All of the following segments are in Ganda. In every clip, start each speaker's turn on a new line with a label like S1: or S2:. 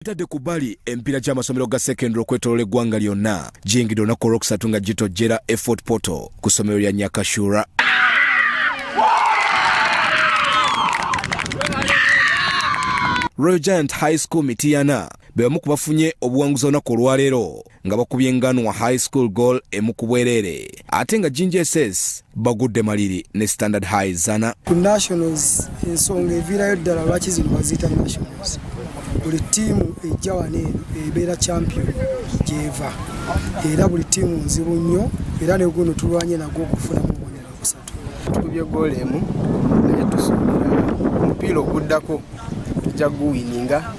S1: Tadde kubali empiira gy'amasomero ga secondary okwetoolola eggwanga lyonna giyingidde olunaku olwokusatu nga gitojjera Fort Portal ku ssomero lya Nyakashura. Royal Giant High School Mitiana be bamu ku bafunye obuwanguzi olunaku olwaleero nga bakubye Nganwa High School goal emu ku bwereere ate nga Ginger SS bagudde maliri ne Standard High zana.
S2: Ku Nationals ensonga eviirayo ddala lwaki zino baziyita Nationals. Buli tiimu ejja wano eno ebeera champion gy'eva era buli tiimu nzibu nnyo era ne guno tulwanye nagwo okufunamu obubonero busatu.
S3: Tukubye goal emu naye tusuubira omupiira oguddako tujja guwininga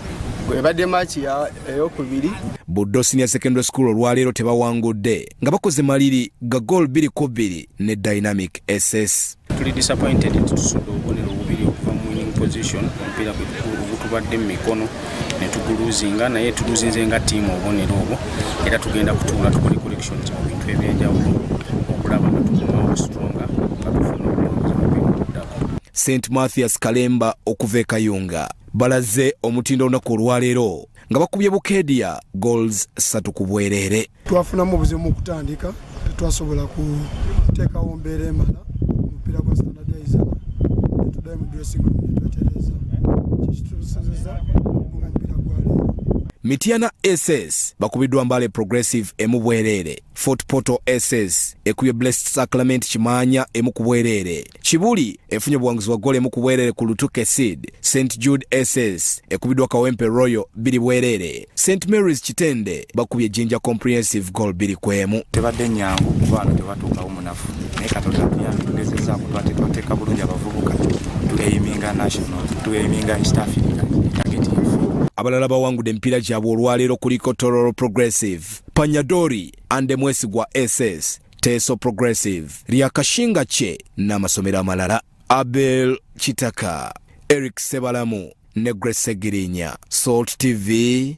S3: ebadde match ey'okubiri.
S1: Buddo Senior Secondary School olwaleero tebawangudde nga bakoze maliri ga goal 2-2 ne Dynamic SS.
S4: Tuli disappointed nti tusudde obubonero bubiri okuva mu winning position omupiira gutubadde mu mikono ne tuguluzinga naye tuluzinze nga tiimu obubonero obwo era tugenda kutuula tukole collections mu bintu ebyenjawulo okulaba nga tukumawo stronger nga tufuna obuwanguzi obuddako.
S5: St Kalemba okuva e Kayunga balaze omutindo olunaku olwaleero nga bakubye Bukedia goals 3 ku bwereere.
S2: Twafunamu obuzibu okutandika tetwasobola kuteekawo mbeera emala omupiira gwa Standard High tuddayo mu dressing room netwetereza kikitusozeza omupiira gwaleero.
S5: Mitiana SS bakubiddwa Mbale Progressive emu bwereere. Fort Portal SS ekubye Blessed Sacrament Kimanya emu ku bwereere. Kibuli efunye obuwanguzi bwa goal emu ku bwereere ku Lutuke Seed. St Jude SS ekubiddwa Kawempe Royal 2 bwereere. St Mary's Kitende bakubye Jinja Comprehensive goal 2 ku emu.
S6: Tebadde nnyangu kubanga tewatuukawo munafu naye Katonda tugezezzaako twateeka bulungi abavubuka tueyiminga national tueyiminga East Africa target.
S5: Abalala bawangudde empiira gyabwe olwaleero kuliko Tororo Progressive, Panyadori ande Mwesigwa SS, Teso Progressive, Lyakashinga Che n'amasomero amalala. Abel Chitaka, Eric Sebalamu ne Grace Segirinya, Salt TV,